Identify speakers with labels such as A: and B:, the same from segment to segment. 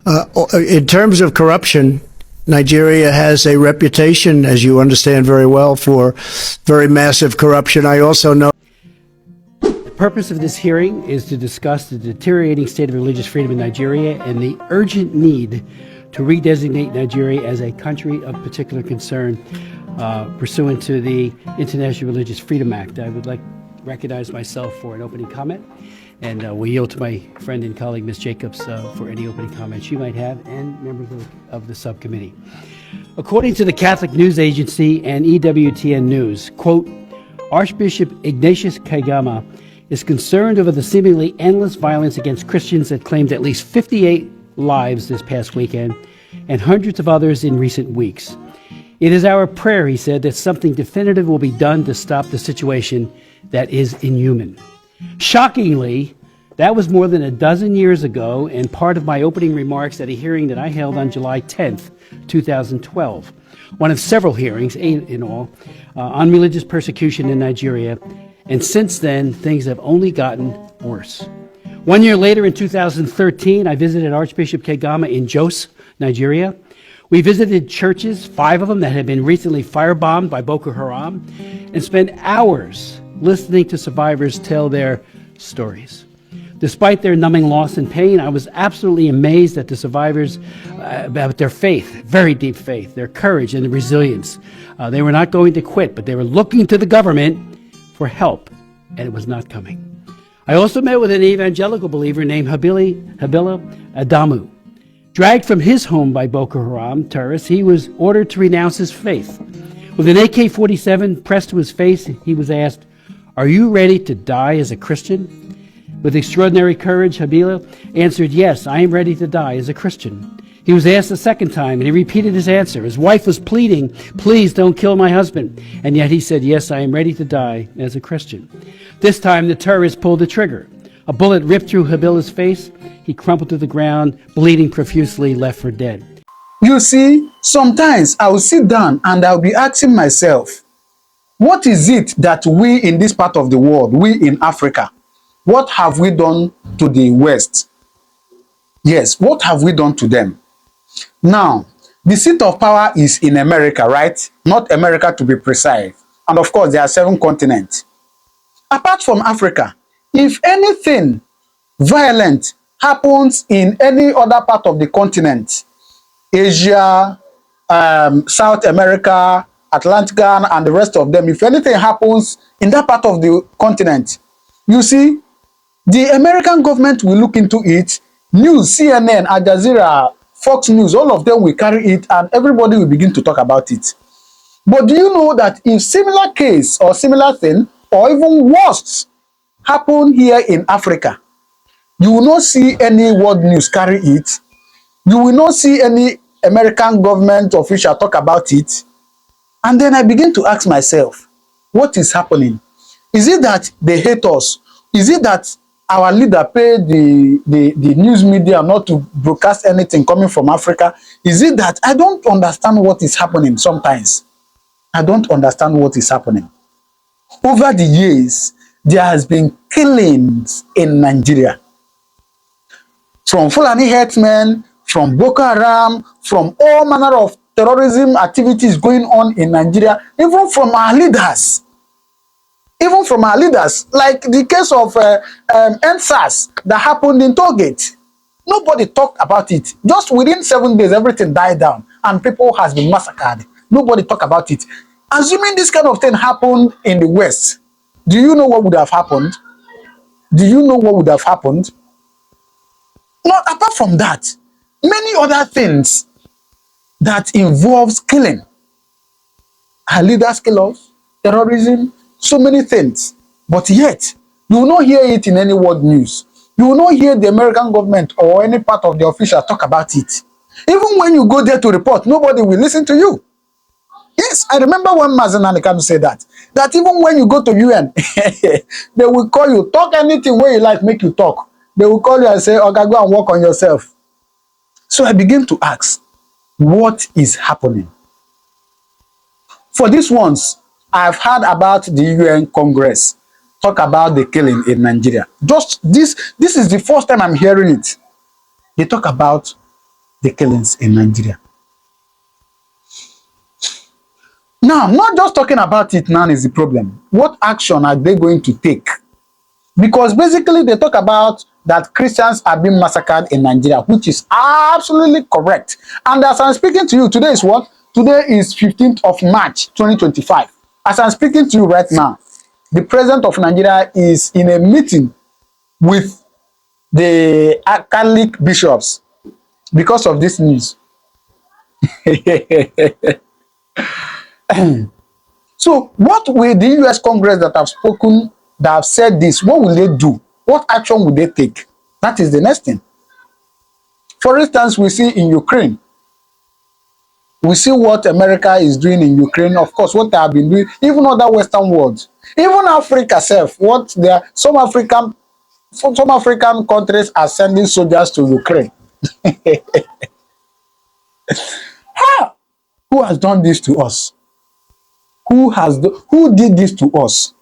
A: In terms of corruption, Nigeria has a reputation, as you understand very well, for very massive corruption. I also know.
B: The purpose of this hearing is to discuss the deteriorating state of religious freedom in Nigeria and the urgent need to redesignate Nigeria as a country of particular concern pursuant to the International Religious Freedom Act. I would like to recognize myself for an opening comment, and we'll yield to my friend and colleague, Ms. Jacobs, for any opening comments you might have, and members of the subcommittee. According to the Catholic News Agency and EWTN News, quote, Archbishop Ignatius Kaigama is concerned over the seemingly endless violence against Christians that claimed at least 58 lives this past weekend and hundreds of others in recent weeks. It is our prayer, he said, that something definitive will be done to stop the situation that is inhuman. Shockingly, that was more than a dozen years ago and part of my opening remarks at a hearing that I held on July 10th, 2012. One of several hearings, 8 in all, on religious persecution in Nigeria. And since then, things have only gotten worse. 1 year later, in 2013, I visited Archbishop Kaigama in Jos, Nigeria. We visited churches, 5 of them that had been recently firebombed by Boko Haram, and spent hours listening to survivors tell their stories. Despite their numbing loss and pain, I was absolutely amazed at the survivors, about their faith, very deep faith, their courage and resilience. They were not going to quit, but they were looking to the government for help, and it was not coming. I also met with an evangelical believer named Habila Adamu. Dragged from his home by Boko Haram terrorists, he was ordered to renounce his faith. With an AK-47 pressed to his face, he was asked, "Are you ready to die as a Christian?" With extraordinary courage, Habila answered, "Yes, I am ready to die as a Christian." He was asked a second time, and he repeated his answer. His wife was pleading, "Please don't kill my husband." And yet he said, "Yes, I am ready to die as a Christian." This time, the terrorist pulled the trigger. A bullet ripped through Habila's face. He crumpled to the ground, bleeding profusely, left for dead.
C: You see, sometimes I will sit down and I'll be asking myself, what is it that we in this part of the world, we in Africa, what have we done to the West? Yes, what have we done to them? Now, the seat of power is in America, right? Not America, to be precise. And of course, there are 7 continents. Apart from Africa, if anything violent happens in any other part of the continent, Asia, South America, Atlantica, and the rest of them, if anything happens in that part of the continent, you see, the American government will look into it. News, CNN, Al Jazeera, Fox News, all of them will carry it, and everybody will begin to talk about it. But do you know that if similar case or similar thing, or even worse, happen here in Africa, you will not see any world news carry it. You will not see any American government official talk about it. And then I begin to ask myself, what is happening? Is it that they hate us? Is it that our leader paid the news media not to broadcast anything coming from Africa? Is it that I don't understand what is happening sometimes? I don't understand what is happening. Over the years, there has been killings in Nigeria. From Fulani herdsmen, from Boko Haram, from all manner of terrorism activities going on in Nigeria, even from our leaders. Even from our leaders, like the case of NSAS that happened in Tollgate. Nobody talked about it. Just within 7 days, everything died down and people has been massacred. Nobody talked about it. Assuming this kind of thing happened in the West, do you know what would have happened? Do you know what would have happened? Not apart from that, many other things that involves killing. Our leaders kill us, terrorism, so many things. But yet, you will not hear it in any world news. You will not hear the American government or any part of the official talk about it. Even when you go there to report, nobody will listen to you. Yes, I remember when Mazen Nanikanu said that even when you go to UN, they will call you, talk anything where you like, make you talk. They will call you and say, okay, go and work on yourself. So I begin to ask, what is happening? For these ones, I've heard about the UN Congress talk about the killing in Nigeria. Just this is the first time I'm hearing it. They talk about the killings in Nigeria. Now, not just talking about it now is the problem. What action are they going to take? Because basically they talk about that Christians are being massacred in Nigeria, which is absolutely correct. And as I'm speaking to you, today is what? Today is 15th of March, 2025. As I'm speaking to you right now, the president of Nigeria is in a meeting with the Catholic bishops because of this news. So what will the US Congress that have spoken, that have said this, what will they do? What action will they take? That is the next thing. For instance, we see in Ukraine, we see what America is doing in Ukraine, of course, what they have been doing, even other Western worlds, even Africa itself, what they are, some African countries are sending soldiers to Ukraine. How? Who has done this to us? Who did this to us?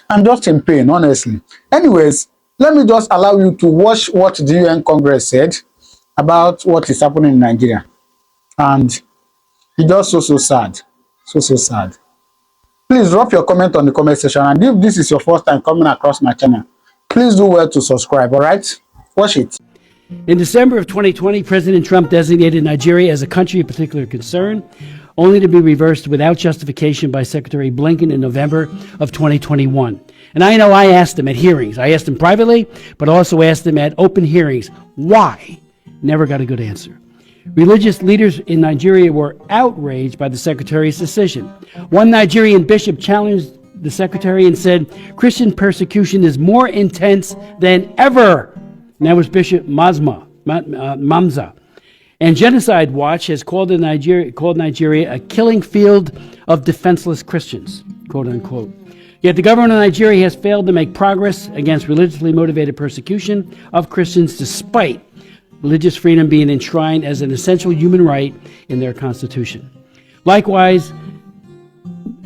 C: I'm just in pain, honestly. Anyways, let me just allow you to watch what the UN Congress said about what is happening in Nigeria. And it's just so sad. So sad. Please drop your comment on the comment section. And if this is your first time coming across my channel, please do well to subscribe, all right? Watch it.
B: In December of 2020, President Trump designated Nigeria as a country of particular concern, only to be reversed without justification by Secretary Blinken in November of 2021. And I know I asked him at hearings. I asked him privately, but also asked him at open hearings. Why? Never got a good answer. Religious leaders in Nigeria were outraged by the Secretary's decision. One Nigerian bishop challenged the Secretary and said, Christian persecution is more intense than ever. And that was Bishop Mamza. And Genocide Watch has called Nigeria a killing field of defenseless Christians, quote unquote. Yet the government of Nigeria has failed to make progress against religiously motivated persecution of Christians, despite religious freedom being enshrined as an essential human right in their constitution. Likewise,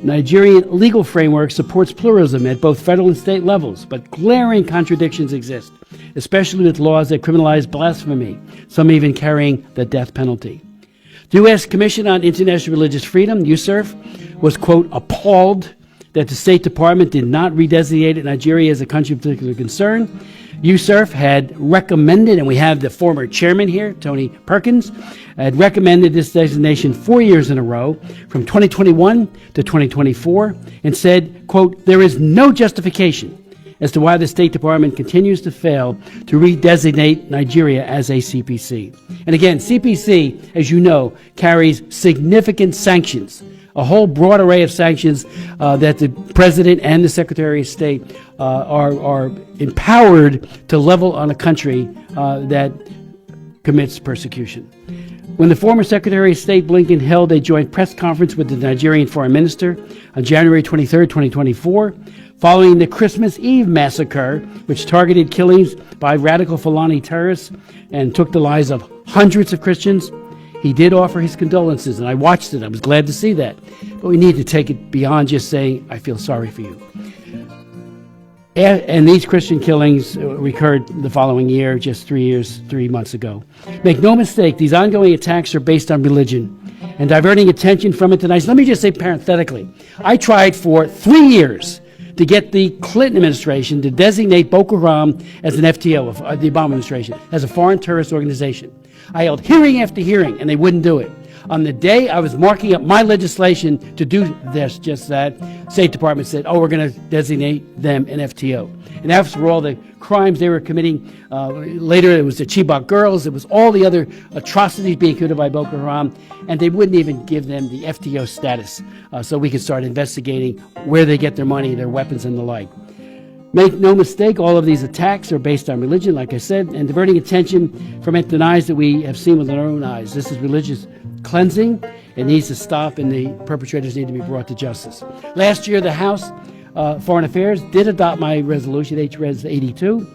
B: Nigerian legal framework supports pluralism at both federal and state levels, but glaring contradictions exist, especially with laws that criminalize blasphemy, some even carrying the death penalty. The U.S. Commission on International Religious Freedom, USCIRF, was, quote, appalled that the State Department did not redesignate Nigeria as a country of particular concern. USCIRF had recommended, and we have the former chairman here, Tony Perkins, had recommended this designation 4 years in a row, from 2021 to 2024, and said, quote, there is no justification as to why the State Department continues to fail to redesignate Nigeria as a CPC. And again, CPC, as you know, carries significant sanctions, a whole broad array of sanctions that the President and the Secretary of State are empowered to level on a country that commits persecution. When the former Secretary of State Blinken held a joint press conference with the Nigerian Foreign Minister on January 23, 2024, following the Christmas Eve massacre, which targeted killings by radical Fulani terrorists and took the lives of hundreds of Christians, he did offer his condolences, and I watched it. I was glad to see that. But we need to take it beyond just saying, I feel sorry for you. And these Christian killings recurred the following year, just 3 months ago. Make no mistake, these ongoing attacks are based on religion and diverting attention from it tonight. Let me just say parenthetically, I tried for 3 years to get the Clinton administration to designate Boko Haram as an FTO, of the Obama administration, as a foreign terrorist organization. I held hearing after hearing, and they wouldn't do it. On the day I was marking up my legislation to do this, just that, State Department said, oh, we're going to designate them an FTO. And after all the crimes they were committing, later it was the Chibok girls, it was all the other atrocities being committed by Boko Haram, and they wouldn't even give them the FTO status so we could start investigating where they get their money, their weapons, and the like. Make no mistake, all of these attacks are based on religion, like I said, and diverting attention from it denies that we have seen with our own eyes. This is religious cleansing. It needs to stop, and the perpetrators need to be brought to justice. Last year, the House Foreign Affairs did adopt my resolution, H-Res 82,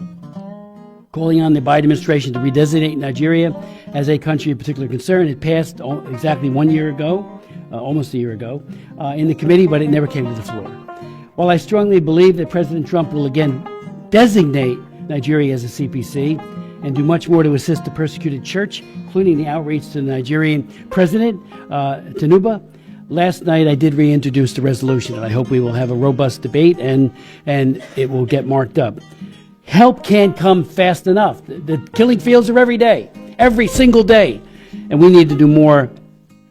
B: calling on the Biden administration to redesignate Nigeria as a country of particular concern. It passed exactly 1 year ago, almost a year ago, in the committee, but it never came to the floor. While I strongly believe that President Trump will again designate Nigeria as a CPC, and do much more to assist the persecuted church, including the outreach to the Nigerian president, Tinubu. Last night, I did reintroduce the resolution, and I hope we will have a robust debate and it will get marked up. Help can't come fast enough. The killing fields are every day, every single day, and we need to do more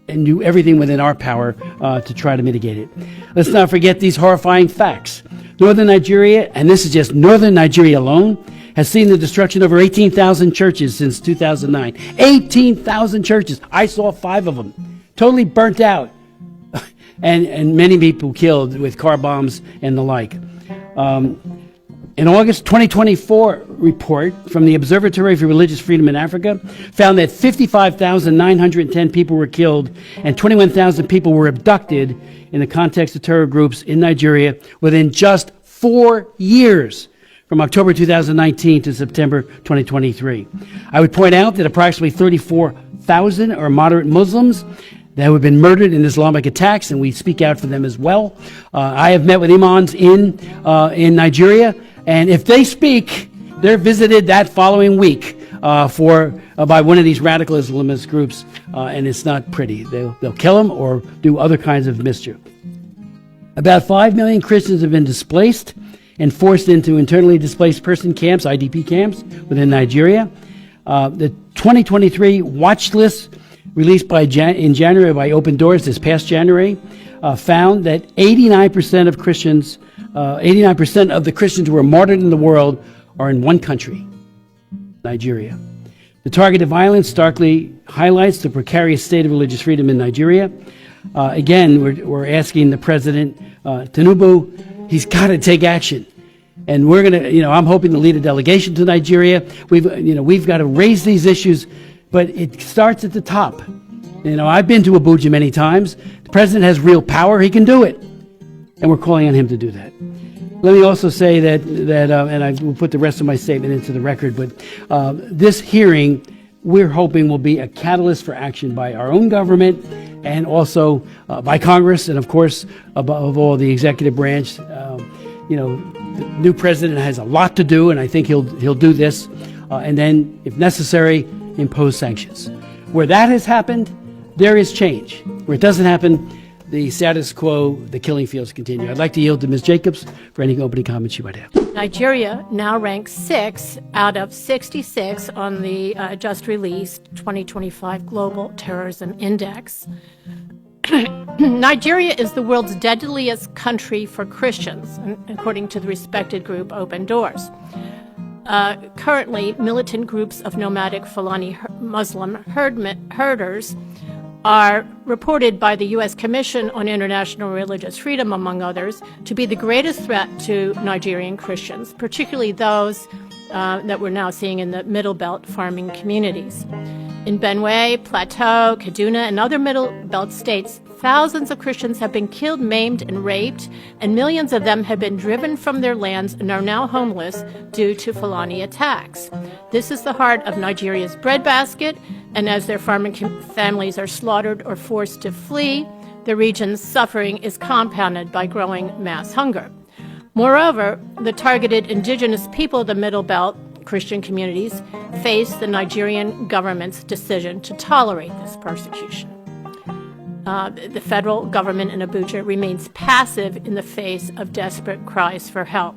B: and do everything within our power to try to mitigate it. Let's not forget these horrifying facts. Northern Nigeria, and this is just northern Nigeria alone, has seen the destruction of over 18,000 churches since 2009. 18,000 churches. I saw 5 of them, totally burnt out, and many people killed with car bombs and the like. An August 2024 report from the Observatory for Religious Freedom in Africa found that 55,910 people were killed and 21,000 people were abducted in the context of terror groups in Nigeria within just 4 years, from October 2019 to September 2023. I would point out that approximately 34,000 are moderate Muslims that have been murdered in Islamic attacks, and we speak out for them as well. I have met with imams in Nigeria, and if they speak, they're visited that following week by one of these radical Islamist groups, and it's not pretty. They'll kill them or do other kinds of mischief. About 5 million Christians have been displaced and forced into internally displaced person camps, IDP camps, within Nigeria. The 2023 watch list released in January by Open Doors this past January found that 89% of Christians, 89% of the Christians who were martyred in the world are in one country, Nigeria. The targeted violence starkly highlights the precarious state of religious freedom in Nigeria. Again, we're asking the president, Tinubu, he's got to take action. And we're going to, I'm hoping to lead a delegation to Nigeria. We've got to raise these issues, but it starts at the top. I've been to Abuja many times. The president has real power. He can do it. And we're calling on him to do that. Let me also say that and I will put the rest of my statement into the record, but this hearing, we're hoping will be a catalyst for action by our own government and also by Congress and, of course, above all, the executive branch. The new president has a lot to do, and I think he'll do this, and then, if necessary, impose sanctions. Where that has happened, there is change. Where it doesn't happen, the status quo, the killing fields continue. I'd like to yield to Ms. Jacobs for any opening comments you might have.
D: Nigeria now ranks 6 out of 66 on the just released 2025 Global Terrorism Index. Nigeria is the world's deadliest country for Christians, according to the respected group Open Doors. Currently, militant groups of nomadic Fulani Muslim herders are reported by the U.S. Commission on International Religious Freedom, among others, to be the greatest threat to Nigerian Christians, particularly those that we're now seeing in the Middle Belt farming communities. In Benue, Plateau, Kaduna, and other Middle Belt states, thousands of Christians have been killed, maimed, and raped, and millions of them have been driven from their lands and are now homeless due to Fulani attacks. This is the heart of Nigeria's breadbasket, and as their farming families are slaughtered or forced to flee, the region's suffering is compounded by growing mass hunger. Moreover, the targeted indigenous people of the Middle Belt Christian communities face the Nigerian government's decision to tolerate this persecution. The federal government in Abuja remains passive in the face of desperate cries for help.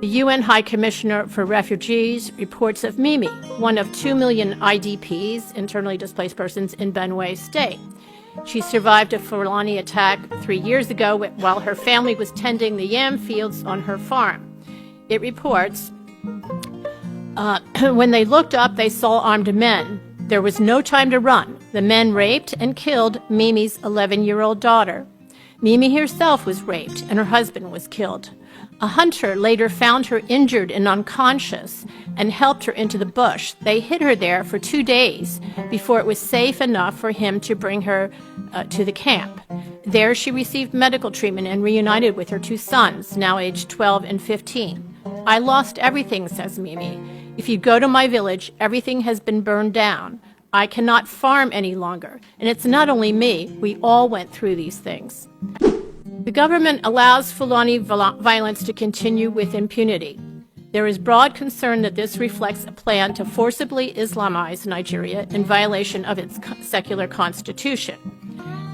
D: The UN High Commissioner for Refugees reports of Mimi, one of 2 million IDPs, internally displaced persons, in Benue State. She survived a Fulani attack 3 years ago while her family was tending the yam fields on her farm. It reports, when they looked up, they saw armed men. There was no time to run. The men raped and killed Mimi's 11-year-old daughter. Mimi herself was raped and her husband was killed. A hunter later found her injured and unconscious and helped her into the bush. They hid her there for 2 days before it was safe enough for him to bring her to the camp. There she received medical treatment and reunited with her 2 sons, now aged 12 and 15. I lost everything, says Mimi. If you go to my village, everything has been burned down. I cannot farm any longer. And it's not only me. We all went through these things. The government allows Fulani violence to continue with impunity. There is broad concern that this reflects a plan to forcibly Islamize Nigeria in violation of its secular constitution.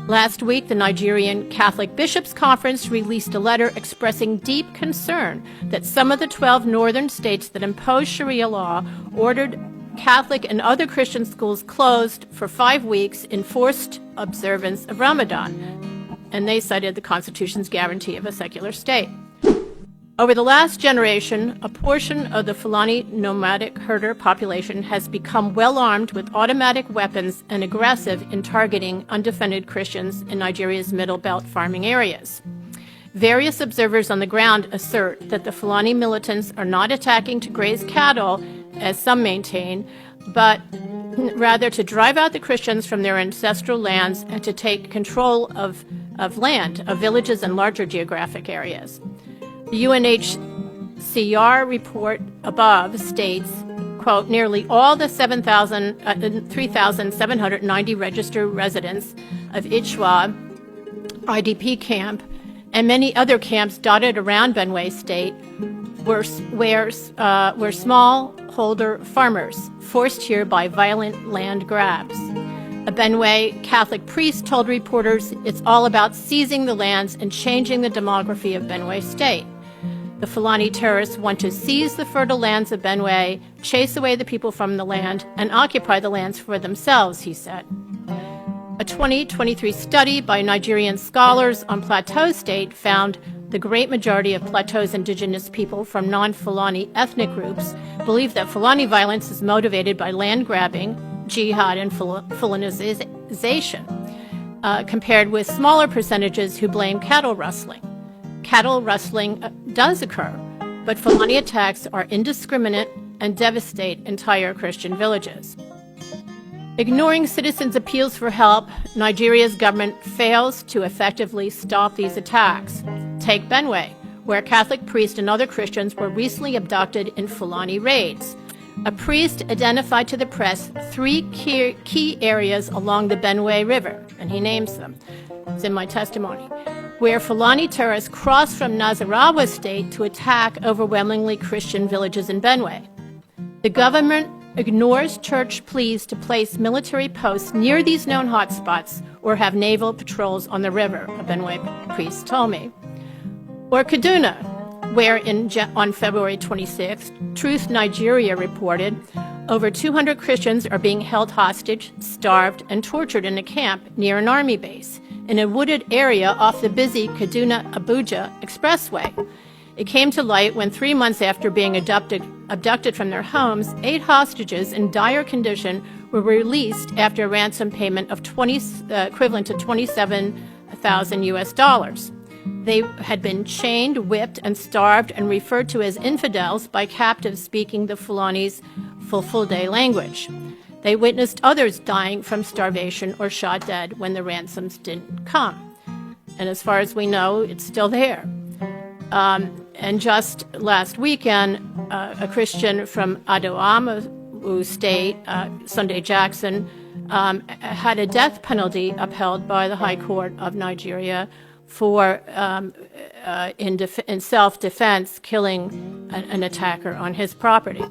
D: Last week, the Nigerian Catholic Bishops' Conference released a letter expressing deep concern that some of the 12 northern states that impose Sharia law ordered Catholic and other Christian schools closed for 5 weeks in forced observance of Ramadan, and they cited the Constitution's guarantee of a secular state. Over the last generation, a portion of the Fulani nomadic herder population has become well-armed with automatic weapons and aggressive in targeting undefended Christians in Nigeria's Middle Belt farming areas. Various observers on the ground assert that the Fulani militants are not attacking to graze cattle, as some maintain, but rather to drive out the Christians from their ancestral lands and to take control of land, of villages and larger geographic areas. The UNHCR report above states, quote, nearly all the 3,790 registered residents of Ichwa IDP camp and many other camps dotted around Benue State were smallholder farmers forced here by violent land grabs. A Benue Catholic priest told reporters it's all about seizing the lands and changing the demography of Benue State. The Fulani terrorists want to seize the fertile lands of Benue, chase away the people from the land, and occupy the lands for themselves, he said. A 2023 study by Nigerian scholars on Plateau State found the great majority of Plateau's indigenous people from non-Fulani ethnic groups believe that Fulani violence is motivated by land grabbing, jihad, and Fulanization, compared with smaller percentages who blame cattle rustling. Cattle rustling does occur, but Fulani attacks are indiscriminate and devastate entire Christian villages. Ignoring citizens' appeals for help, Nigeria's government fails to effectively stop these attacks. Take Benue, where Catholic priests and other Christians were recently abducted in Fulani raids. A priest identified to the press 3 key areas along the Benue River, and he names them. It's in my testimony, where Fulani terrorists crossed from Nasarawa State to attack overwhelmingly Christian villages in Benue. The government ignores church pleas to place military posts near these known hotspots or have naval patrols on the river, a Benue priest told me. Or Kaduna, where on February 26th, Truth Nigeria reported over 200 Christians are being held hostage, starved, and tortured in a camp near an army base in a wooded area off the busy Kaduna-Abuja expressway. It came to light when 3 months after being abducted from their homes, 8 hostages in dire condition were released after a ransom payment of equivalent to $27,000. They had been chained, whipped, and starved and referred to as infidels by captives speaking the Fulani's Fulfulde language. They witnessed others dying from starvation or shot dead when the ransoms didn't come. And as far as we know, it's still there. And just last weekend, a Christian from Adamawa State, Sunday Jackson, had a death penalty upheld by the High Court of Nigeria for, in self-defense, killing an attacker on his property.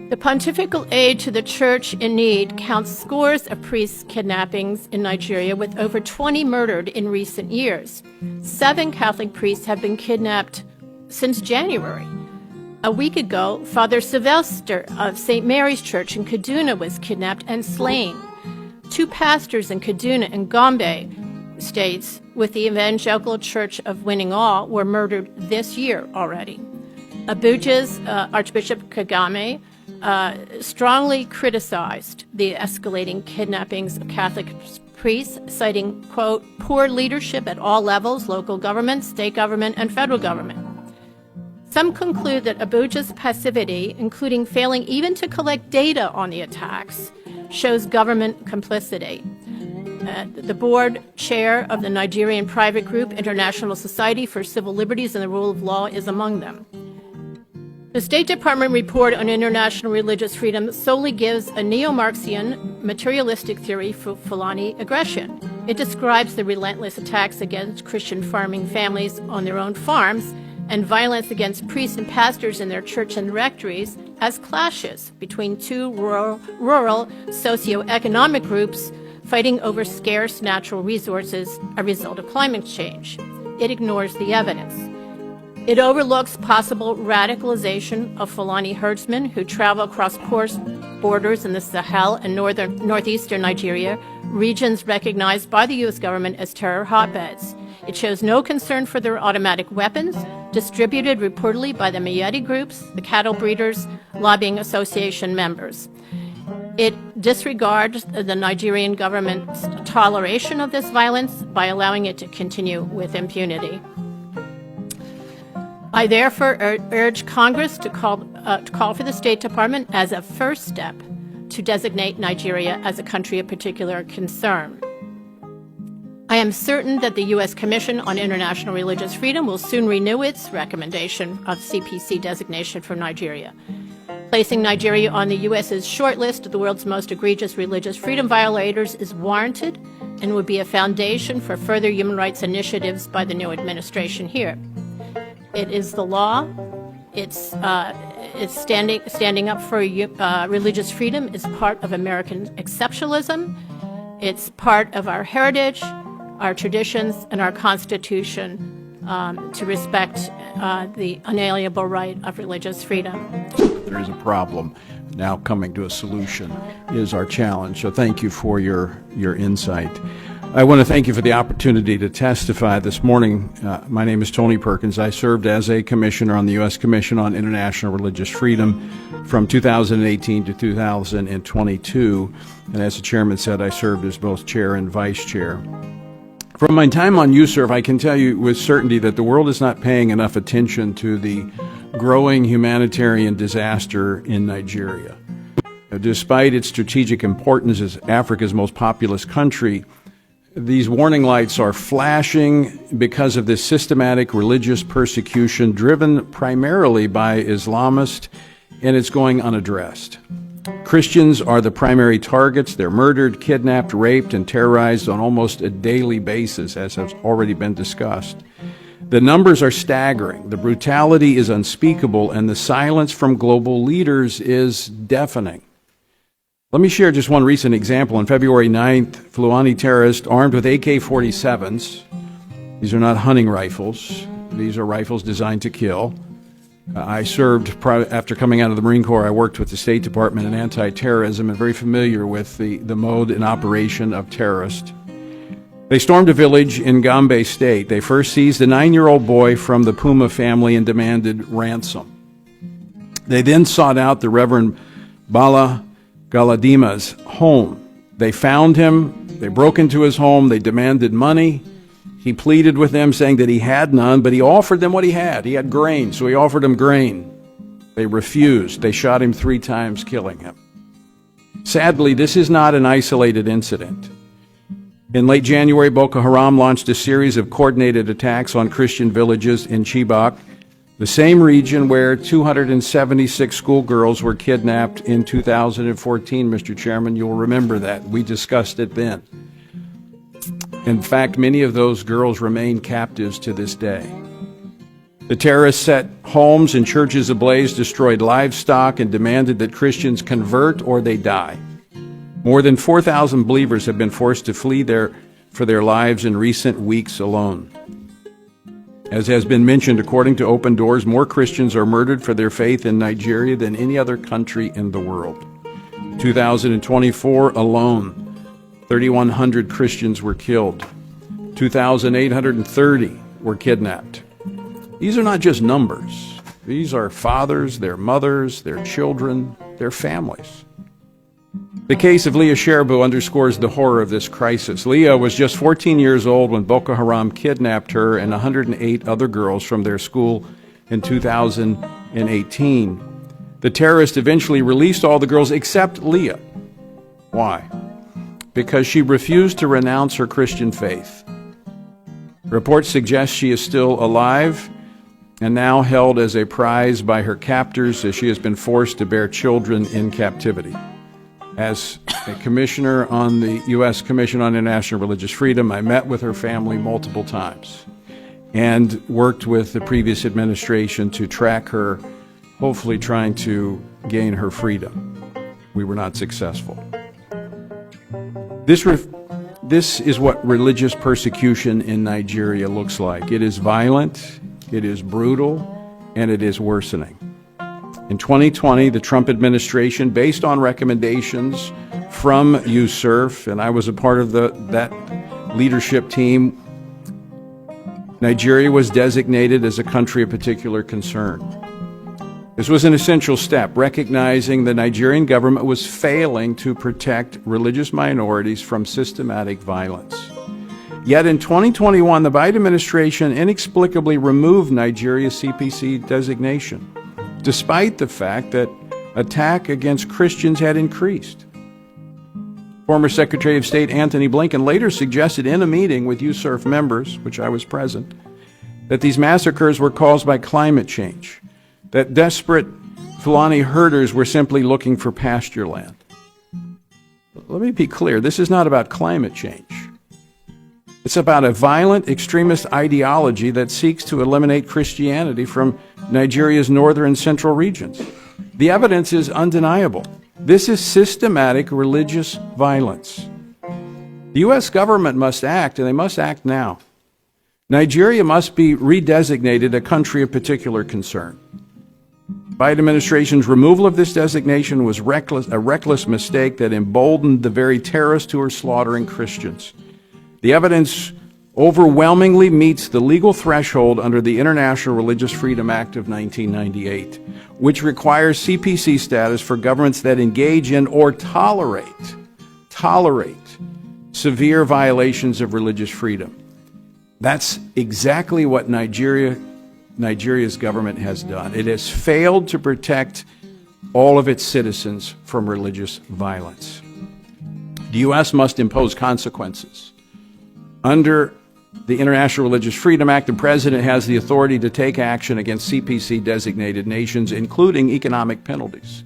D: The pontifical aid to the church in need counts scores of priests' kidnappings in Nigeria, with over 20 murdered in recent years. 7 Catholic priests have been kidnapped since January. A week ago, Father Sylvester of St. Mary's Church in Kaduna was kidnapped and slain. 2 pastors in Kaduna and Gombe states with the Evangelical Church of Winning All were murdered this year already. Abuja's Archbishop Kagame strongly criticized the escalating kidnappings of Catholic priests, citing, quote, poor leadership at all levels, local government, state government, and federal government. Some conclude that Abuja's passivity, including failing even to collect data on the attacks, shows government complicity. The board chair of the Nigerian private group International Society for Civil Liberties and the Rule of Law is among them. The State Department report on international religious freedom solely gives a neo-Marxian materialistic theory for Fulani aggression. It describes the relentless attacks against Christian farming families on their own farms and violence against priests and pastors in their church and rectories as clashes between two rural socioeconomic groups fighting over scarce natural resources, a result of climate change. It ignores the evidence. It overlooks possible radicalization of Fulani herdsmen who travel across porous borders in the Sahel and northeastern Nigeria, regions recognized by the U.S. government as terror hotbeds. It shows no concern for their automatic weapons, distributed reportedly by the Mayeti groups, the cattle breeders, lobbying association members. It disregards the Nigerian government's toleration of this violence by allowing it to continue with impunity. I therefore urge Congress to call for the State Department as a first step to designate Nigeria as a country of particular concern. I am certain that the U.S. Commission on International Religious Freedom will soon renew its recommendation of CPC designation for Nigeria. Placing Nigeria on the U.S.'s short list of the world's most egregious religious freedom violators is warranted and would be a foundation for further human rights initiatives by the new administration here. It is the law. It's standing up for religious freedom is part of American exceptionalism. It's part of our heritage, our traditions, and our Constitution to respect the unalienable right of religious freedom.
E: There is a problem. Now coming to a solution is our challenge. So thank you for your insight. I want to thank you for the opportunity to testify this morning. My name is Tony Perkins. I served as a commissioner on the U.S. Commission on International Religious Freedom from 2018 to 2022. And as the chairman said, I served as both chair and vice chair. From my time on USERV, I can tell you with certainty that the world is not paying enough attention to the growing humanitarian disaster in Nigeria. Despite its strategic importance as Africa's most populous country, these warning lights are flashing because of this systematic religious persecution driven primarily by Islamists, and it's going unaddressed. Christians are the primary targets. They're murdered, kidnapped, raped, and terrorized on almost a daily basis, as has already been discussed. The numbers are staggering. The brutality is unspeakable, and the silence from global leaders is deafening. Let me share just one recent example. On February 9th, Fulani terrorists armed with AK-47s, these are not hunting rifles, these are rifles designed to kill. I served, after coming out of the Marine Corps, I worked with the State Department in anti-terrorism and very familiar with the mode and operation of terrorists. They stormed a village in Gombe State. They first seized a 9-year-old boy from the Puma family and demanded ransom. They then sought out the Reverend Bala Galadima's home. They found him, they broke into his home, they demanded money. He pleaded with them, saying that he had none, but he offered them what he had. He had grain, so he offered them grain. They refused. They shot him 3 times, killing him. Sadly, this is not an isolated incident. In late January, Boko Haram launched a series of coordinated attacks on Christian villages in Chibok, the same region where 276 schoolgirls were kidnapped in 2014, Mr. Chairman. You'll remember that. We discussed it then. In fact, many of those girls remain captives to this day. The terrorists set homes and churches ablaze, destroyed livestock, and demanded that Christians convert or they die. More than 4,000 believers have been forced to flee for their lives in recent weeks alone. As has been mentioned, according to Open Doors, more Christians are murdered for their faith in Nigeria than any other country in the world. In 2024 alone, 3,100 Christians were killed. 2,830 were kidnapped. These are not just numbers. These are fathers, their mothers, their children, their families. The case of Leah Sheribu underscores the horror of this crisis. Leah was just 14 years old when Boko Haram kidnapped her and 108 other girls from their school in 2018. The terrorists eventually released all the girls except Leah. Why? Because she refused to renounce her Christian faith. Reports suggest she is still alive and now held as a prize by her captors as she has been forced to bear children in captivity. As a commissioner on the U.S. Commission on International Religious Freedom, I met with her family multiple times. and worked with the previous administration to track her, hopefully trying to gain her freedom. We were not successful. This is what religious persecution in Nigeria looks like. It is violent, it is brutal, and it is worsening. In 2020, the Trump administration, based on recommendations from USCIRF, and I was a part of that leadership team, Nigeria was designated as a country of particular concern. This was an essential step, recognizing the Nigerian government was failing to protect religious minorities from systematic violence. Yet in 2021, the Biden administration inexplicably removed Nigeria's CPC designation, despite the fact that attack against Christians had increased. Former Secretary of State Antony Blinken later suggested in a meeting with USCIRF members, which I was present, that these massacres were caused by climate change, that desperate Fulani herders were simply looking for pasture land. Let me be clear, this is not about climate change. It's about a violent extremist ideology that seeks to eliminate Christianity from Nigeria's northern and central regions. The evidence is undeniable. This is systematic religious violence. The U.S. government must act, and they must act now. Nigeria must be redesignated a country of particular concern. Biden administration's removal of this designation was a reckless mistake that emboldened the very terrorists who are slaughtering Christians. The evidence overwhelmingly meets the legal threshold under the International Religious Freedom Act of 1998, which requires CPC status for governments that engage in or tolerate severe violations of religious freedom. That's exactly what Nigeria's government has done. It has failed to protect all of its citizens from religious violence. The U.S. must impose consequences. Under the International Religious Freedom Act, the President has the authority to take action against CPC-designated nations, including economic penalties.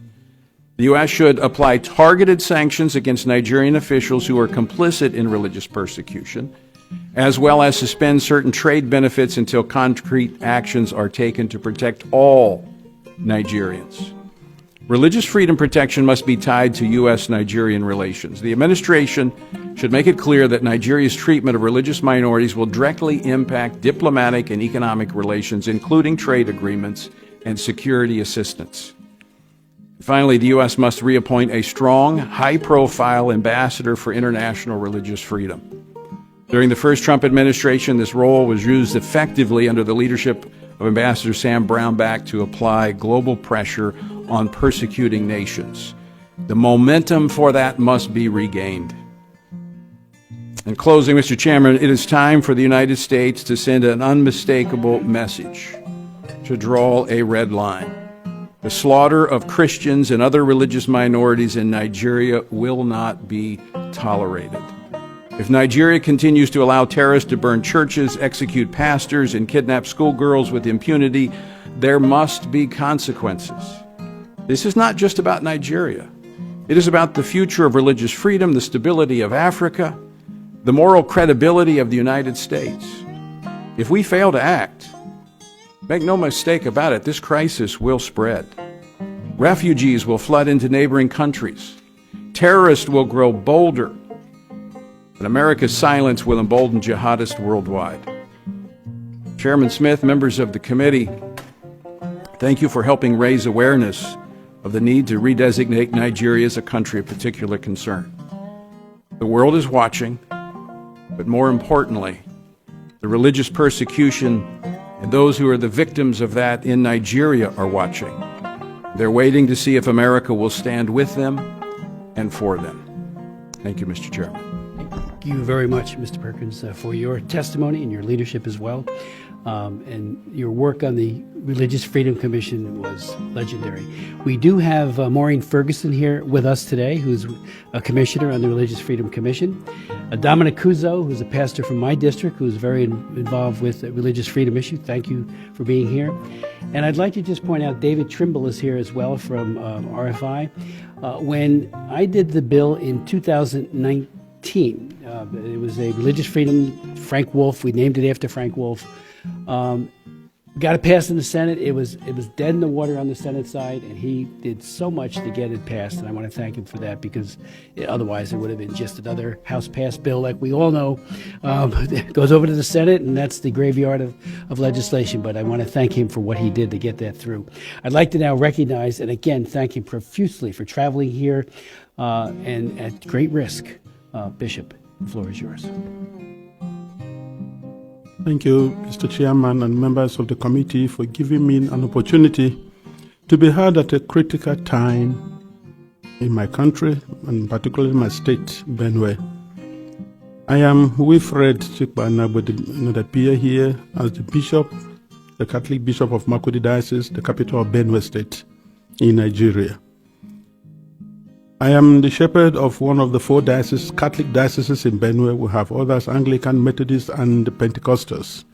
E: The U.S. should apply targeted sanctions against Nigerian officials who are complicit in religious persecution, as well as suspend certain trade benefits until concrete actions are taken to protect all Nigerians. Religious freedom protection must be tied to U.S.-Nigerian relations. The administration should make it clear that Nigeria's treatment of religious minorities will directly impact diplomatic and economic relations, including trade agreements and security assistance. Finally, the U.S. must reappoint a strong, high-profile ambassador for international religious freedom. During the first Trump administration, this role was used effectively under the leadership of Ambassador Sam Brownback to apply global pressure on persecuting nations. The momentum for that must be regained. In closing, Mr. Chairman, it is time for the United States to send an unmistakable message, to draw a red line. The slaughter of Christians and other religious minorities in Nigeria will not be tolerated. If Nigeria continues to allow terrorists to burn churches, execute pastors, and kidnap schoolgirls with impunity, there must be consequences. This is not just about Nigeria. It is about the future of religious freedom, the stability of Africa, the moral credibility of the United States. If we fail to act, make no mistake about it, this crisis will spread. Refugees will flood into neighboring countries. Terrorists will grow bolder. And America's silence will embolden jihadists worldwide. Chairman Smith, members of the committee, thank you for helping raise awareness of the need to redesignate Nigeria as a country of particular concern. The world is watching, but more importantly, the religious persecution and those who are the victims of that in Nigeria are watching. They're waiting to see if America will stand with them and for them. Thank you, Mr. Chairman.
B: Thank you very much, Mr. Perkins, for your testimony and your leadership as well. And your work on the Religious Freedom Commission was legendary. We do have Maureen Ferguson here with us today, who's a commissioner on the Religious Freedom Commission. Dominic Cuso, who's a pastor from my district, who's very involved with the religious freedom issue. Thank you for being here. And I'd like to just point out David Trimble is here as well from RFI. When I did the bill in 2019, it was a religious freedom, Frank Wolf, we named it after Frank Wolf, Got it passed in the Senate. It was dead in the water on the Senate side, and he did so much to get it passed, and I want to thank him for that, because otherwise it would have been just another House-passed bill, like we all know. It goes over to the Senate, and that's the graveyard of legislation, but I want to thank him for what he did to get that through. I'd like to now recognize, and again, thank him profusely for traveling here, and at great risk. Bishop, the floor is yours.
F: Thank you, Mr. Chairman and members of the committee, for giving me an opportunity to be heard at a critical time in my country, and particularly my state, Benue. I am Wilfred Chikbanabwe, that appear here as the bishop, the Catholic Bishop of Makurdi Diocese, the capital of Benue State in Nigeria. I am the shepherd of one of the 4 dioceses, Catholic dioceses in Benue. We have others, Anglican, Methodist, and Pentecostals,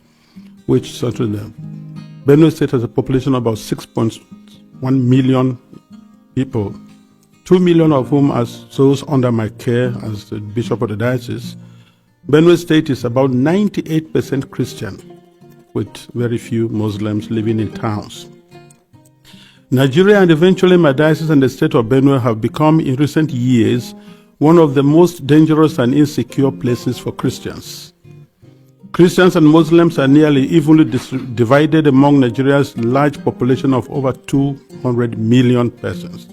F: which certainly Benue State has a population of about 6.1 million people, 2 million of whom are those under my care as the bishop of the diocese. Benue State is about 98% Christian, with very few Muslims living in towns. Nigeria, and eventually my diocese and the state of Benue, have become in recent years one of the most dangerous and insecure places for Christians. Christians and Muslims are nearly evenly divided among Nigeria's large population of over 200 million persons.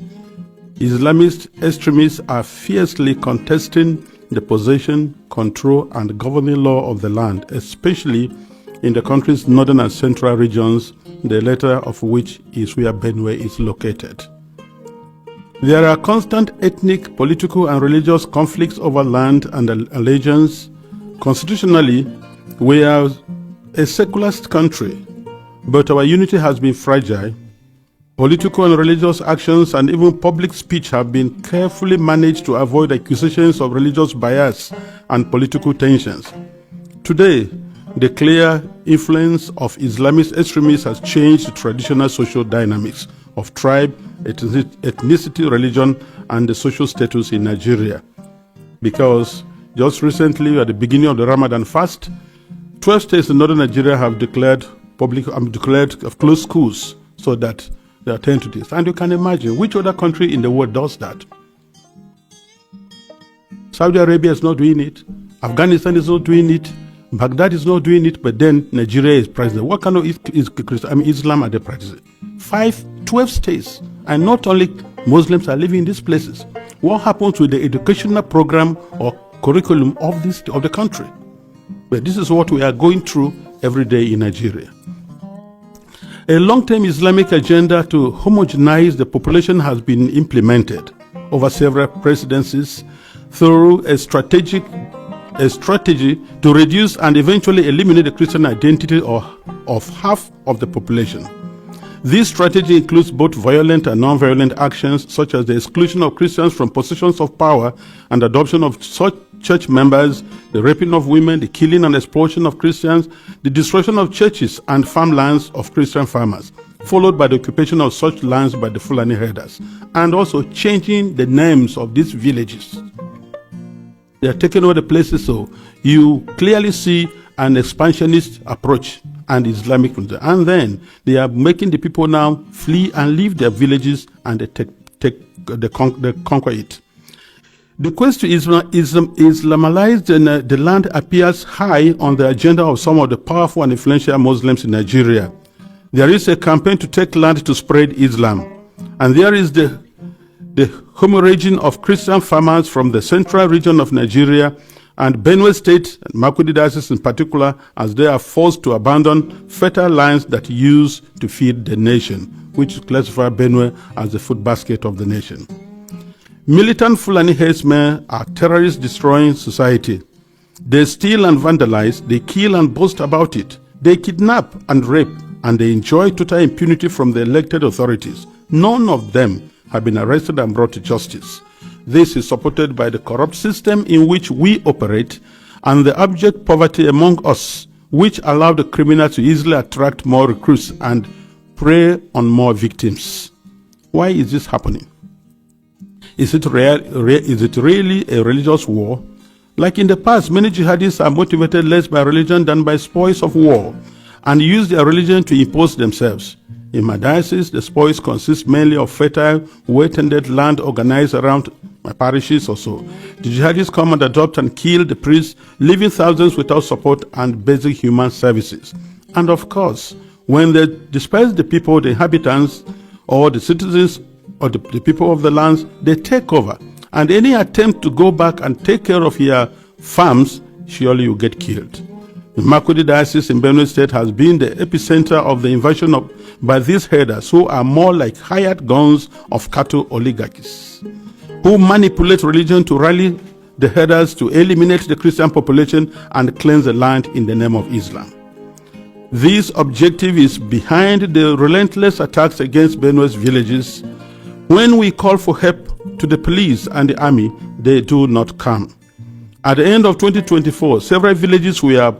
F: Islamist extremists are fiercely contesting the possession, control, and governing law of the land, especially in the country's northern and central regions, the latter of which is where Benue is located. There are constant ethnic, political, and religious conflicts over land and allegiance. Constitutionally, we are a secularist country, but our unity has been fragile. Political and religious actions and even public speech have been carefully managed to avoid accusations of religious bias and political tensions. Today, the clear influence of Islamist extremists has changed the traditional social dynamics of tribe, ethnicity, religion, and the social status in Nigeria. Because just recently, at the beginning of the Ramadan fast, 12 states in northern Nigeria have declared closed schools so that they attend to this. And you can imagine which other country in the world does that. Saudi Arabia is not doing it. Afghanistan is not doing it. Baghdad is not doing it, but then Nigeria is practicing. What kind of Islam are they practicing? 12 states, and not only Muslims are living in these places. What happens with the educational program or curriculum of the country? But this is what we are going through every day in Nigeria. A long-term Islamic agenda to homogenize the population has been implemented over several presidencies through a strategy to reduce and eventually eliminate the Christian identity of half of the population. This strategy includes both violent and non-violent actions, such as the exclusion of Christians from positions of power and adoption of such church members, the raping of women, the killing and exploitation of Christians, the destruction of churches and farmlands of Christian farmers, followed by the occupation of such lands by the Fulani herders, and also changing the names of these villages. They are taking over the places, so you clearly see an expansionist approach and Islamic, and then they are making the people now flee and leave their villages, and they conquer it. The quest to Islamalize the land appears high on the agenda of some of the powerful and influential Muslims in Nigeria. There is a campaign to take land to spread Islam, and there is the hemorrhaging of Christian farmers from the central region of Nigeria and Benue State, and Makurdi Diocese in particular, as they are forced to abandon fertile lands that use to feed the nation, which classify Benue as the food basket of the nation. Militant Fulani herdsmen are terrorists destroying society. They steal and vandalize, they kill and boast about it. They kidnap and rape, and they enjoy total impunity from the elected authorities. None of them have been arrested and brought to justice. This is supported by the corrupt system in which we operate and the abject poverty among us, which allow the criminals to easily attract more recruits and prey on more victims. Why is this happening? Is it really a religious war? Like in the past, many jihadists are motivated less by religion than by spoils of war. and use their religion to impose themselves. In my diocese, the spoils consist mainly of fertile, well-tended land organized around my parishes or so. The jihadis come and adopt and kill the priests, leaving thousands without support and basic human services. And of course, when they disperse the people, the inhabitants, or the citizens, or the people of the lands, they take over. And any attempt to go back and take care of your farms, surely you get killed. The Makurdi Diocese in Benue State has been the epicenter of the invasion by these herders, who are more like hired guns of cattle oligarchies, who manipulate religion to rally the herders to eliminate the Christian population and cleanse the land in the name of Islam. This objective is behind the relentless attacks against Benue's villages. When we call for help to the police and the army, they do not come. At the end of 2024, several villages were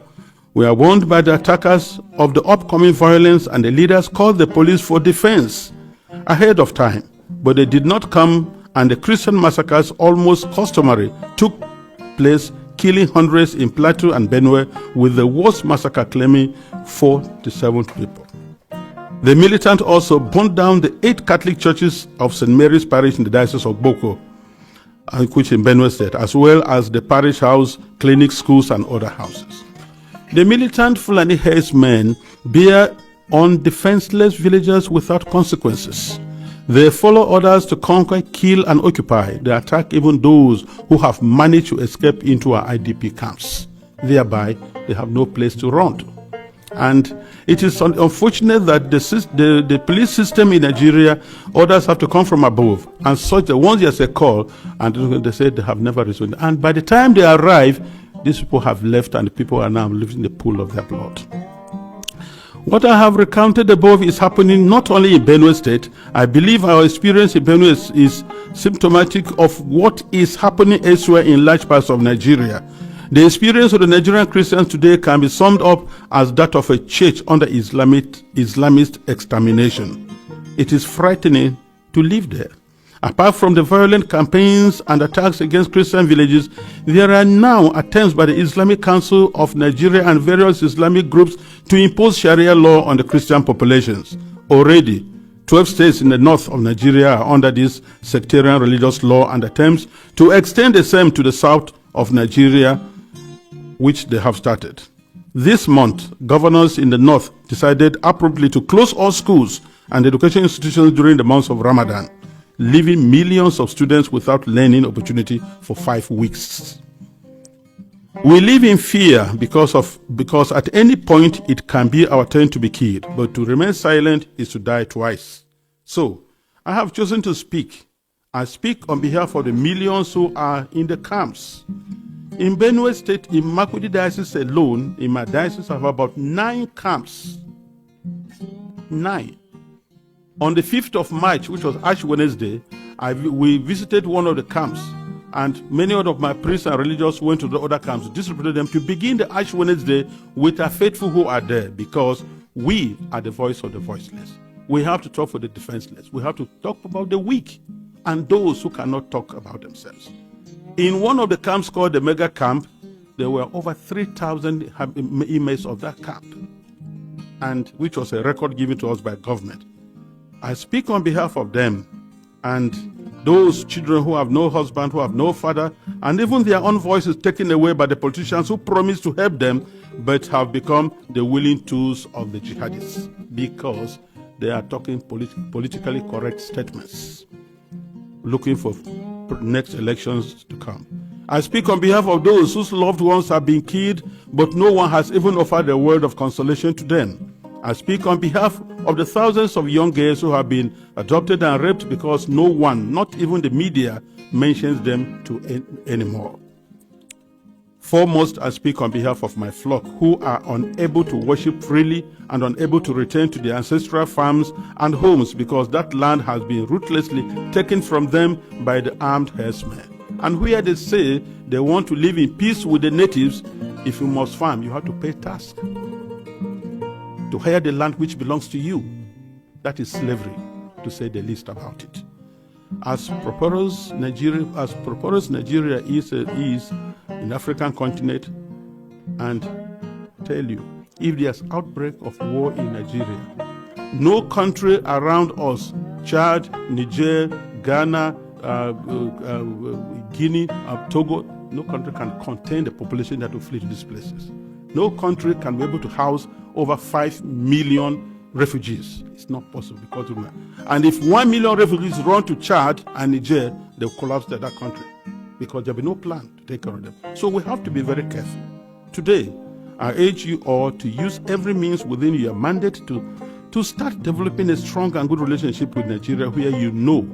F: warned by the attackers of the upcoming violence, and the leaders called the police for defense ahead of time. But they did not come, and the Christian massacres, almost customary, took place, killing hundreds in Plateau and Benue, with the worst massacre claiming 47 people. The militant also burned down the 8 Catholic churches of St. Mary's Parish in the Diocese of Boko, which in Benue State, as well as the parish house, clinics, schools, and other houses. The militant Fulani herdsmen bear on defenseless villagers without consequences. They follow orders to conquer, kill, and occupy. They attack even those who have managed to escape into our IDP camps. Thereby, they have no place to run to. And it is unfortunate that the police system in Nigeria, orders have to come from above. And such that once there's a call, and they say they have never responded. And by the time they arrive, these people have left, and the people are now living in the pool of their blood. What I have recounted above is happening not only in Benue State. I believe our experience in Benue is symptomatic of what is happening elsewhere in large parts of Nigeria. The experience of the Nigerian Christians today can be summed up as that of a church under Islamist extermination. It is frightening to live there. Apart from the violent campaigns and attacks against Christian villages, there are now attempts by the Islamic Council of Nigeria and various Islamic groups to impose Sharia law on the Christian populations. Already, 12 states in the north of Nigeria are under this sectarian religious law, and attempts to extend the same to the south of Nigeria, which they have started. This month, governors in the north decided appropriately to close all schools and education institutions during the months of Ramadan, leaving millions of students without learning opportunity for 5 weeks. We live in fear because at any point it can be our turn to be killed, but to remain silent is to die twice. So, I have chosen to speak. I speak on behalf of the millions who are in the camps. In Benue State, in Makurdi Diocese alone, in my diocese, I have about 9 camps. 9. On the 5th of March, which was Ash Wednesday, we visited one of the camps, and many of my priests and religious went to the other camps, distributed them to begin the Ash Wednesday with our faithful who are there, because we are the voice of the voiceless. We have to talk for the defenseless. We have to talk about the weak and those who cannot talk about themselves. In one of the camps called the Mega Camp, there were over 3,000 inmates of that camp, and which was a record given to us by government. I speak on behalf of them and those children who have no husband, who have no father, and even their own voices taken away by the politicians who promised to help them, but have become the willing tools of the jihadists because they are talking politically correct statements, looking for next elections to come. I speak on behalf of those whose loved ones have been killed, but no one has even offered a word of consolation to them. I speak on behalf of the thousands of young girls who have been adopted and raped because no one, not even the media, mentions them anymore. Foremost, I speak on behalf of my flock who are unable to worship freely and unable to return to their ancestral farms and homes because that land has been ruthlessly taken from them by the armed herdsmen. And where they say they want to live in peace with the natives, if you must farm, you have to pay tax to hire the land which belongs to you. That is slavery, to say the least about it. As prosperous Nigeria is in the African continent, and tell you, if there's outbreak of war in Nigeria. No country around us, Chad, Niger, Ghana, Guinea, Togo, no country can contain the population that will flee to these places. No country can be able to house over 5 million refugees. It's not possible because of that. And if 1 million refugees run to Chad and Niger, they'll collapse that country because there'll be no plan to take care of them. So we have to be very careful. Today, I urge you all to use every means within your mandate to start developing a strong and good relationship with Nigeria, where you know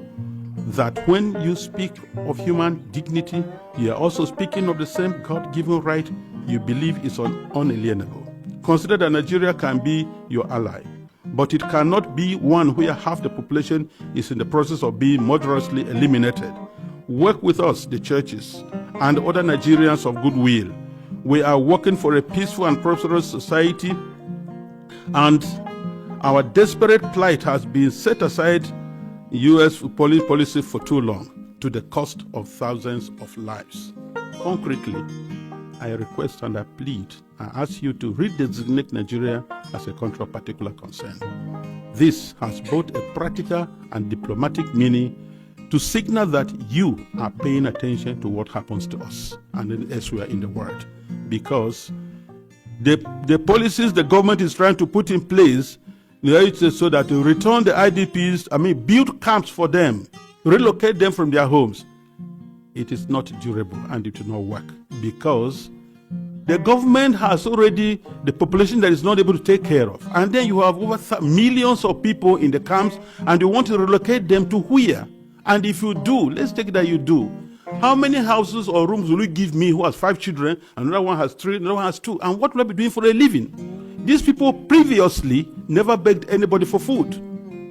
F: that when you speak of human dignity, you are also speaking of the same God-given right you believe is unalienable. Consider that Nigeria can be your ally, but it cannot be one where half the population is in the process of being murderously eliminated. Work with us, the churches, and other Nigerians of goodwill. We are working for a peaceful and prosperous society, and our desperate plight has been set aside U.S. policy for too long, to the cost of thousands of lives. Concretely, I request and I plead, I ask you to redesignate Nigeria as a country of particular concern. This has both a practical and diplomatic meaning to signal that you are paying attention to what happens to us and elsewhere in the world. Because the policies the government is trying to put in place, so that to return the IDPs, build camps for them, relocate them from their homes, it is not durable and it will not work, because the government has already the population that is not able to take care of. And then you have over millions of people in the camps, and you want to relocate them to where? And if you do, let's take it that you do, how many houses or rooms will you give me who has 5 children, another one has 3, another one has 2, and what will I be doing for a living? These people previously never begged anybody for food.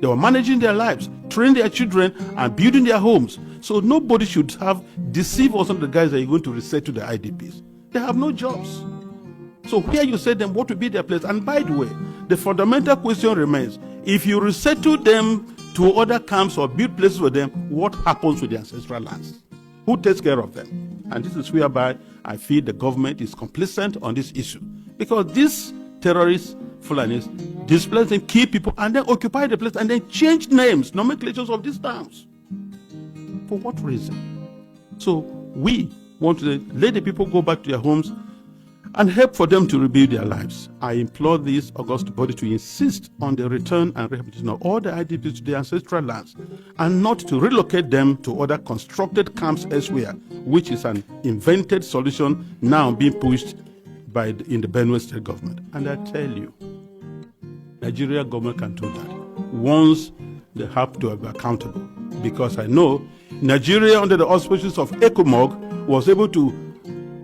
F: They were managing their lives, training their children, and building their homes. So nobody should have deceived us on the guys that you're going to resettle the IDPs. They have no jobs. So where you say them, what will be their place? And by the way, the fundamental question remains, if you resettle them to other camps or build places for them, what happens with the ancestral lands? Who takes care of them? And this is whereby I feel the government is complicit on this issue. Because these terrorists, Fulanis, displace them, kill people, and then occupy the place, and then change names, nomenclatures of these towns. For what reason? So we want to let the people go back to their homes and help for them to rebuild their lives. I implore this august body to insist on the return and rehabilitation of all the IDPs to their ancestral lands, and not to relocate them to other constructed camps elsewhere, which is an invented solution now being pushed in the Benue state government. And I tell you, Nigeria government can do that once they have to be accountable. Because I know Nigeria, under the auspices of ECOMOG, was able to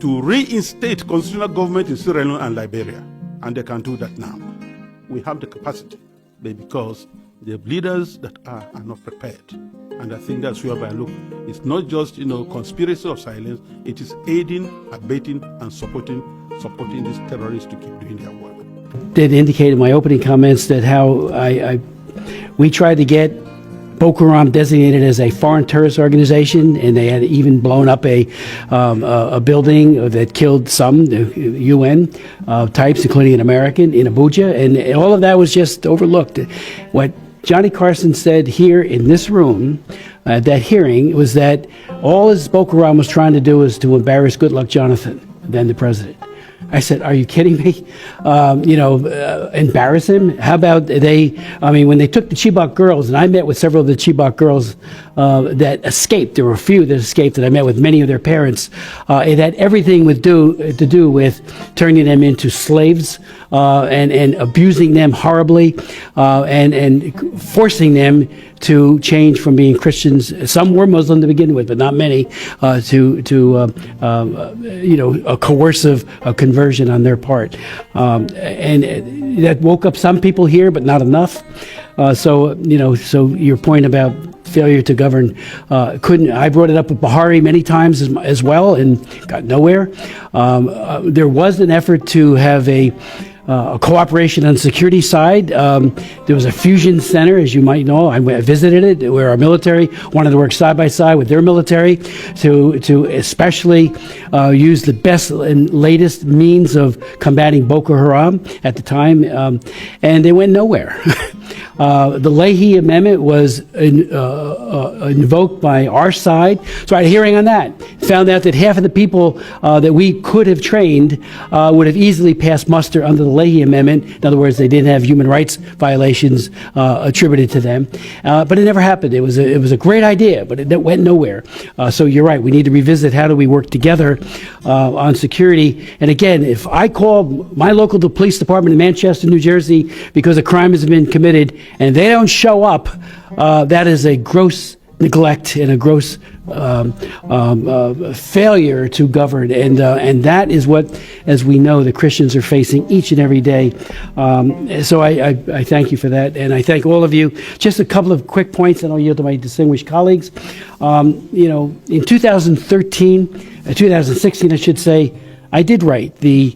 F: reinstate constitutional government in Sierra Leone and Liberia. And they can do that now. We have the capacity, but because the leaders that are not prepared. And I think that's whereby I look. It's not just, conspiracy of silence. It is aiding, abetting, and supporting these terrorists to keep doing their work.
B: Did indicate in my opening comments that how we tried to get Boko Haram designated as a foreign terrorist organization, and they had even blown up a building that killed some UN types, including an American, in Abuja, and all of that was just overlooked. What Johnny Carson said here in this room at that hearing was that all as Boko Haram was trying to do was to embarrass Goodluck Jonathan, then the president. I said, are you kidding me? Embarrass him? How about when they took the Chibok girls, and I met with several of the Chibok girls that escaped. There were a few that escaped, and I met with many of their parents. It had everything to do with turning them into slaves and abusing them horribly and forcing them to change from being Christians. Some were Muslim to begin with, but not many, to a coercive conversion on their part. And that woke up some people here, but not enough. So your point about failure to govern I brought it up with Buhari many times as well and got nowhere. There was an effort to have a a cooperation on the security side. There was a fusion center, as you might know. I visited it, where our military wanted to work side by side with their military to especially use the best and latest means of combating Boko Haram at the time, and they went nowhere. The Leahy Amendment was invoked by our side, so I had a hearing on that. Found out that half of the people that we could have trained would have easily passed muster under the Leahy Amendment. In other words, they didn't have human rights violations attributed to them. But it never happened. It was a great idea, but it went nowhere. So you're right. We need to revisit how do we work together on security. And again, if I call my local police department in Manchester, New Jersey, because a crime has been committed and they don't show up, that is a gross neglect and a gross failure to govern, and that is what, as we know, the Christians are facing each and every day. So I thank you for that, and I thank all of you. Just a couple of quick points, and I'll yield to my distinguished colleagues. In 2016, I should say, I did write the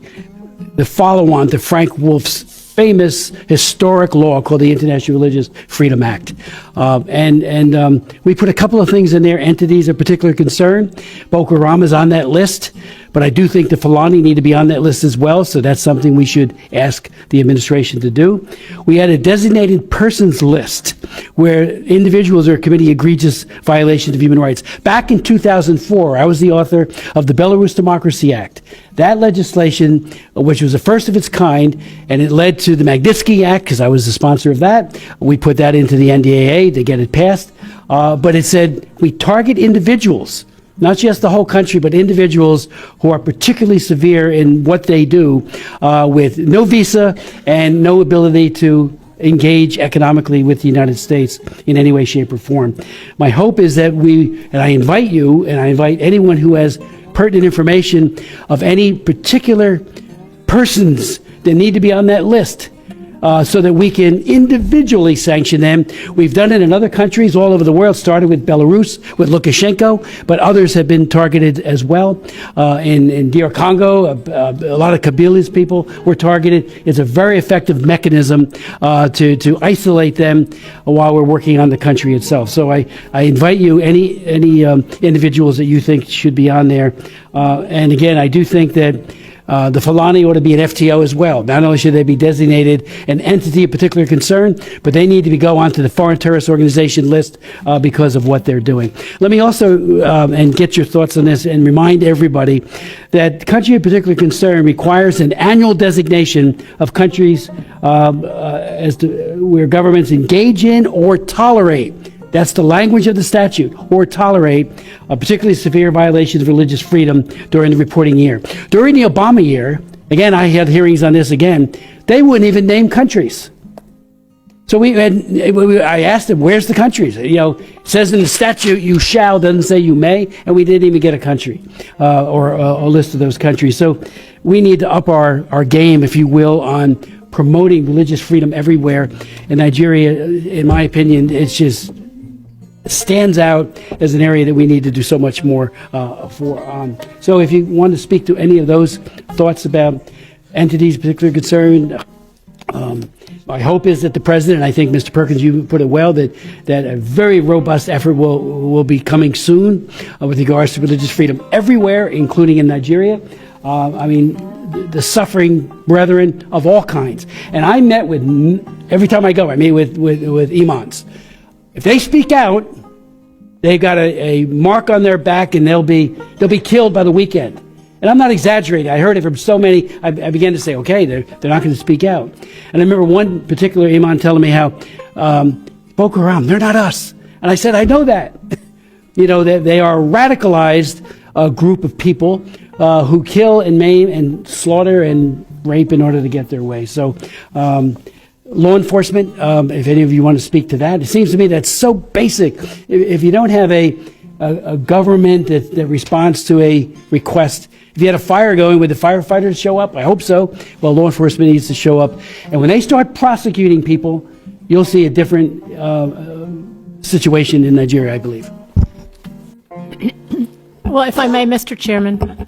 B: follow-on to Frank Wolf's famous historic law called the International Religious Freedom Act. We put a couple of things in there, entities of particular concern. Boko Haram is on that list, but I do think the Fulani need to be on that list as well, so that's something we should ask the administration to do. We had a designated persons list where individuals are committing egregious violations of human rights. Back in 2004, I was the author of the Belarus Democracy Act. That legislation, which was the first of its kind, and it led to the Magnitsky Act, because I was the sponsor of that. We put that into the NDAA to get it passed. But it said we target individuals, not just the whole country, but individuals who are particularly severe in what they do, with no visa and no ability to engage economically with the United States in any way, shape, or form. My hope is that and I invite you, and I invite anyone who has pertinent information of any particular persons that need to be on that list, so that we can individually sanction them. We've done it in other countries all over the world, started with Belarus, with Lukashenko, but others have been targeted as well. In DR Congo, a lot of Kabyles people were targeted. It's a very effective mechanism to isolate them while we're working on the country itself. So I invite you, any individuals that you think should be on there. And again, I do think that the Fulani ought to be an FTO as well. Not only should they be designated an entity of particular concern, but they need to go onto the foreign terrorist organization list because of what they're doing. Let me also, and get your thoughts on this, and remind everybody that country of particular concern requires an annual designation of countries as to where governments engage in or tolerate. That's the language of the statute, or tolerate a particularly severe violation of religious freedom during the reporting year. During the Obama year, again, I had hearings on this again, they wouldn't even name countries. So I asked them, where's the countries? It says in the statute, you shall, doesn't say you may, and we didn't even get a country or a list of those countries. So we need to up our game, if you will, on promoting religious freedom everywhere. In Nigeria, in my opinion, it's just stands out as an area that we need to do so much more for. So if you want to speak to any of those thoughts about entities of particular concern, my hope is that the president, and I think Mr. Perkins, you put it well, that a very robust effort will be coming soon with regards to religious freedom everywhere, including in Nigeria. The suffering brethren of all kinds. And I met with, every time I go, I meet with imams. If they speak out, they've got a mark on their back, and they'll be killed by the weekend. And I'm not exaggerating. I heard it from so many. I began to say, okay, they're not going to speak out. And I remember one particular imam telling me how Boko Haram, they're not us. And I said, I know that. That they are a radicalized group of people who kill and maim and slaughter and rape in order to get their way. So law enforcement, if any of you want to speak to that, it seems to me that's so basic. If you don't have a government that responds to a request, if you had a fire going, would the firefighters show up? I hope so. Well, law enforcement needs to show up. And when they start prosecuting people, you'll see a different situation in Nigeria, I believe.
D: Well, if I may, Mr. Chairman,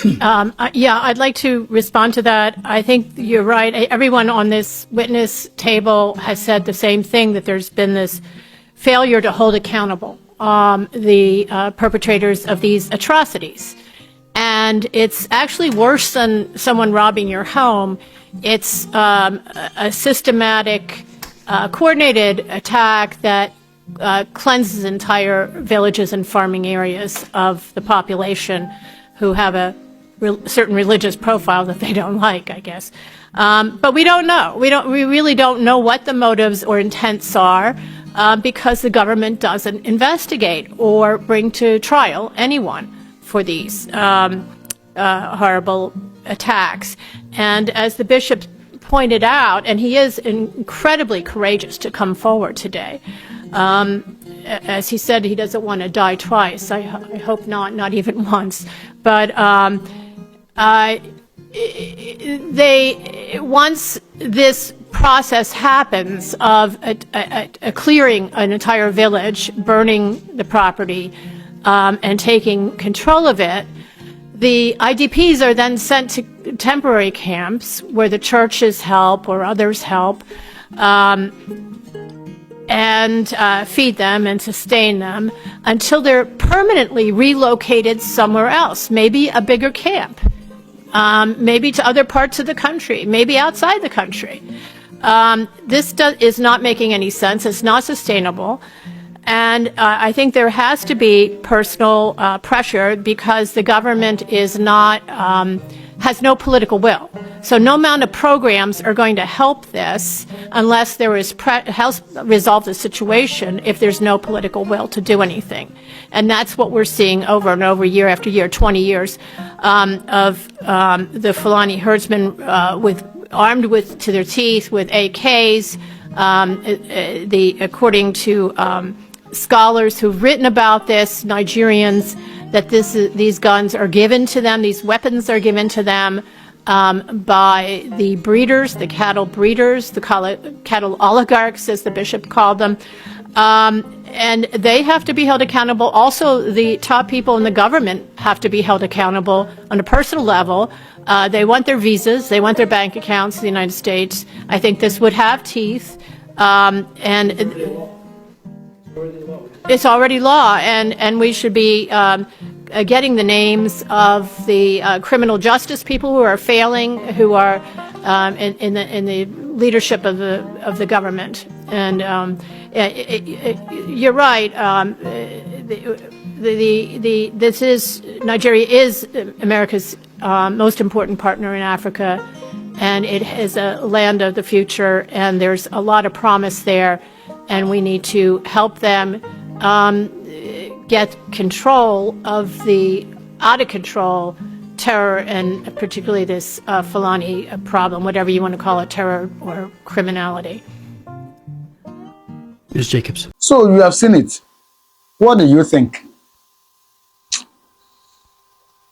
D: Yeah, I'd like to respond to that. I think you're right. Everyone on this witness table has said the same thing, that there's been this failure to hold accountable the perpetrators of these atrocities. And it's actually worse than someone robbing your home. It's a systematic, coordinated attack that cleanses entire villages and farming areas of the population who have a certain religious profile that they don't like, I guess. But we don't know. We really don't know what the motives or intents are because the government doesn't investigate or bring to trial anyone for these horrible attacks. And as the bishop pointed out, and he is incredibly courageous to come forward today, as he said, he doesn't want to die twice. I hope not even once. But once this process happens of a clearing an entire village, burning the property, and taking control of it, the IDPs are then sent to temporary camps where the churches help or others help, and feed them and sustain them until they're permanently relocated somewhere else, maybe a bigger camp, maybe to other parts of the country, maybe outside the country. This is not making any sense. It's not sustainable. And I think there has to be personal pressure because the government is not, has no political will. So no amount of programs are going to help this unless there is help resolve the situation if there's no political will to do anything. And that's what we're seeing over and over, year after year, 20 years of the Fulani herdsmen armed to their teeth with AKs. According to scholars who've written about this, Nigerians, that these guns are given to them, these weapons are given to them by the breeders, the cattle breeders, the cattle oligarchs, as the bishop called them. And they have to be held accountable. Also, the top people in the government have to be held accountable on a personal level. They want their visas, they want their bank accounts in the United States. I think this would have teeth. It's already law, and we should be getting the names of the criminal justice people who are failing, who are in the leadership of the government. And you're right. Nigeria is America's most important partner in Africa, and it is a land of the future. And there's a lot of promise there, and we need to help them get control of the out-of-control terror, and particularly this Fulani problem, whatever you want to call it, terror or criminality.
B: Ms. Jacobs.
C: So you have seen it. What do you think?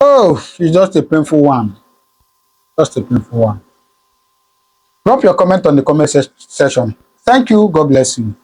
C: Oh, it's just a painful one. Just a painful one. Drop your comment on the comment section. Thank you. God bless you.